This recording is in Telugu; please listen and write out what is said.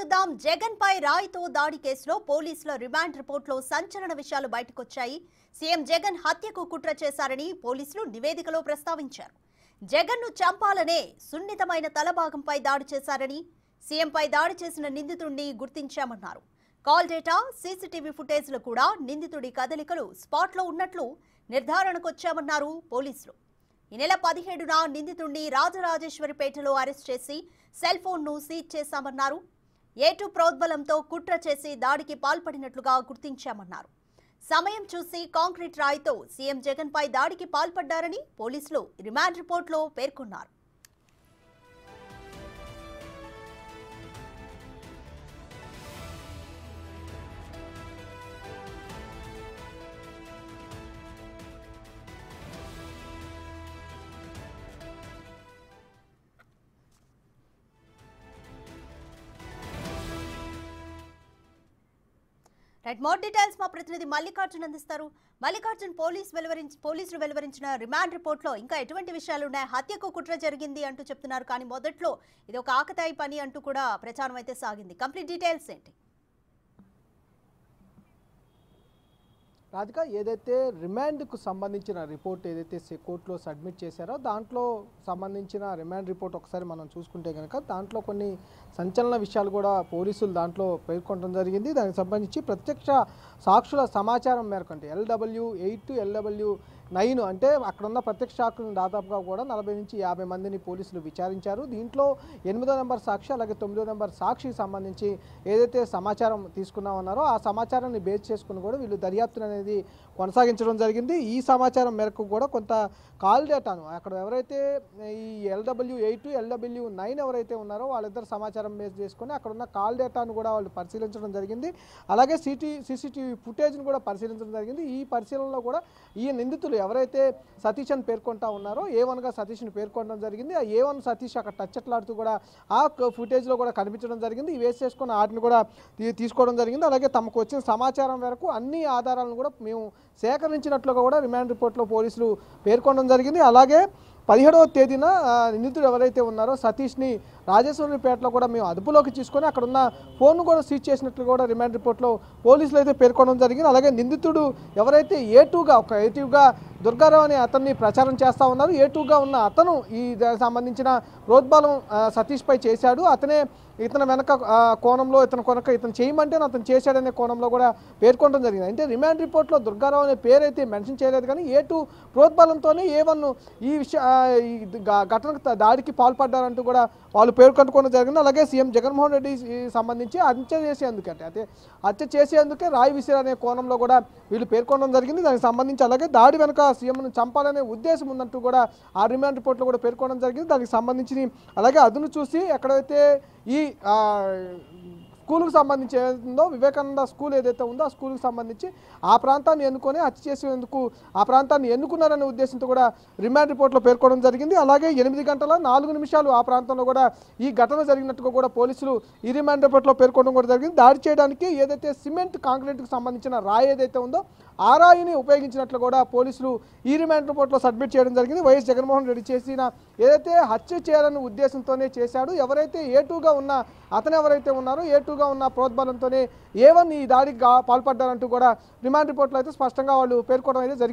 చూద్దాం. జగన్ పై రాయితో దాడి కేసులో పోలీసుల రిమాండ్ రిపోర్టులో సంచలన విషయాలు బయటకొచ్చాయి. సీఎం జగన్ హత్యకు కుట్ర చేశారని పోలీసులు నివేదికలో ప్రస్తావించారు. జగన్ ను చంపాలనే సున్నితమైన తలభాగంపై దాడి చేశారని, సీఎంపై దాడి చేసిన నిందితుడిని గుర్తించామన్నారు. కాల్ డేటా, సీసీటీవీ ఫుటేజ్లు కూడా నిందితుడి కదలికలు స్పాట్లో ఉన్నట్లు నిర్ధారణకొచ్చామన్నారు పోలీసులు. ఈ నెల 17న నిందితుడిని రాజరాజేశ్వరిపేటలో అరెస్ట్ చేసి సెల్ ఫోన్ను సీజ్ చేశామన్నారు. ఏటు ప్రోద్బలంతో కుట్ర చేసి దాడికి పాల్పడినట్లుగా గుర్తించామన్నారు. సమయం చూసి కాంక్రీట్ రాయితో సీఎం జగన్ పై దాడికి పాల్పడ్డారని పోలీసులు రిమాండ్ రిపోర్టులో పేర్కొన్నారు. మోర్ డీటెయిల్స్ మా ప్రతినిధి మల్లికార్జున్ అందిస్తారు. మల్లికార్జున్, పోలీసులు వెలువరించిన రిమాండ్ రిపోర్ట్లో ఇంకా ఎటువంటి విషయాలు ఉన్నాయి? హత్యకు కుట్ర జరిగింది అంటూ చెప్తున్నారు, కానీ మొదట్లో ఇది ఒక ఆకతాయి పని అంటూ కూడా ప్రచారం అయితే సాగింది. కంప్లీట్ డీటెయిల్స్ ఏంటి? రాధిక, ఏదైతే రిమాండ్కు సంబంధించిన రిపోర్ట్ ఏదైతే కోర్టులో సబ్మిట్ చేశారో దాంట్లో సంబంధించిన రిమాండ్ రిపోర్ట్ ఒకసారి మనం చూసుకుంటే కనుక దాంట్లో కొన్ని సంచలన విషయాలు కూడా పోలీసులు దాంట్లో పేర్కొనడం జరిగింది. దానికి సంబంధించి ప్రత్యక్ష సాక్షుల సమాచారం మేరకు అంటే LW8 LW9 అంటే అక్కడ ఉన్న ప్రత్యక్ష సాక్షులను దాదాపుగా కూడా 40 నుంచి 50 మందిని పోలీసులు విచారించారు. దీంట్లో 8వ నెంబర్ సాక్షి అలాగే 9వ నెంబర్ సాక్షికి సంబంధించి ఏదైతే సమాచారం తీసుకున్నామన్నారో ఆ సమాచారాన్ని బేస్ చేసుకుని కూడా వీళ్ళు దర్యాప్తును అనేది కొనసాగించడం జరిగింది. ఈ సమాచారం మేరకు కూడా కొంత కాల్ డేటాను అక్కడ ఎవరైతే ఈ LW8 LW9 ఎవరైతే ఉన్నారో వాళ్ళిద్దరు సమాచారం బేస్ చేసుకొని అక్కడ ఉన్న కాల్ డేటాను కూడా వాళ్ళు పరిశీలించడం జరిగింది. అలాగే CCTV ఫుటేజ్ను కూడా పరిశీలించడం జరిగింది. ఈ పరిశీలనలో కూడా ఈ నిందితులు ఎవరైతే సతీష్ అని పేర్కొంటా ఉన్నారో A1గా సతీష్ని పేర్కొనడం జరిగింది. ఆ A1 సతీష్ అక్కడ టచ్లాడుతూ కూడా ఆ ఫుటేజ్లో కూడా కనిపించడం జరిగింది. ఇవి వేసి చేసుకున్న వాటిని కూడా తీసుకోవడం జరిగింది. అలాగే తమకు వచ్చిన సమాచారం మేరకు అన్ని ఆధారాలను కూడా మేము సేకరించినట్లుగా కూడా రిమాండ్ రిపోర్ట్లో పోలీసులు పేర్కొనడం జరిగింది. అలాగే 17వ తేదీన నిందితుడు ఎవరైతే ఉన్నారో సతీష్ని రాజేశ్వరిపేటలో కూడా మేము అదుపులోకి తీసుకొని అక్కడ ఉన్న ఫోన్ను కూడా సీజ్ చేసినట్లు కూడా రిమాండ్ రిపోర్ట్లో పోలీసులు అయితే పేర్కొనడం జరిగింది. అలాగే నిందితుడు ఎవరైతే A2గా దుర్గారావు అనే అతన్ని ప్రచారం చేస్తూ ఉన్నారు. A2గా ఉన్న అతను ఈ దానికి సంబంధించిన ప్రోద్బలం సతీష్పై చేశాడు. ఇతను వెనక కోణంలో ఇతను చేయమంటే అతను చేశాడనే కోణంలో కూడా పేర్కొనడం జరిగింది. అంటే రిమాండ్ రిపోర్ట్లో దుర్గారావు అనే పేరు అయితే మెన్షన్ చేయలేదు, కానీ A2 ప్రోద్బలంతోనే A1 ఈ ఘటనకు దాడికి పాల్పడ్డారంటూ కూడా వాళ్ళు పేర్కొనడం జరిగింది. అలాగే సీఎం జగన్మోహన్ రెడ్డి సంబంధించి హత్య చేసేందుకే రాయి విసిరనే కోణంలో కూడా వీళ్ళు పేర్కొనడం జరిగింది. దానికి సంబంధించి అలాగే దాడి వెనక సీఎంను చంపాలనే ఉద్దేశం ఉందంటూ కూడా ఆ రిమాండ్ రిపోర్ట్లో కూడా పేర్కొనడం జరిగింది. దానికి సంబంధించి అలాగే అదును చూసి ఎక్కడైతే ఈ స్కూలుకు సంబంధించి ఏదైతుందో వివేకానంద స్కూల్ ఏదైతే ఉందో ఆ స్కూల్కి సంబంధించి ఆ ప్రాంతాన్ని ఎన్నుకొని హత్య చేసేందుకు ఆ ప్రాంతాన్ని ఎన్నుకున్నారనే ఉద్దేశంతో కూడా రిమాండ్ రిపోర్ట్లో పేర్కొనడం జరిగింది. అలాగే 8 గంటల 4 నిమిషాలు ఆ ప్రాంతంలో కూడా ఈ ఘటన జరిగినట్టుగా కూడా పోలీసులు ఈ రిమాండ్ రిపోర్ట్లో పేర్కొనడం కూడా జరిగింది. దాడి చేయడానికి ఏదైతే సిమెంట్ కాంక్రీట్కి సంబంధించిన రాయి ఏదైతే ఉందో ఆ రాయిని ఉపయోగించినట్లు కూడా పోలీసులు ఈ రిమాండ్ రిపోర్ట్లో సబ్మిట్ చేయడం జరిగింది. వైఎస్ జగన్మోహన్ రెడ్డి చేసిన ఏదైతే హత్య చేయాలనే ఉద్దేశంతోనే చేశాడు. ఎవరైతే A2గా ఉన్న అతను ఎవరైతే ఉన్నారో A2గా ఉన్న ప్రోద్బలంతోనే A1 ఈ దాడికి పాల్పడ్డారంటూ కూడా రిమాండ్ రిపోర్ట్లో అయితే స్పష్టంగా వాళ్ళు పేర్కొనడం అయితే జరిగింది.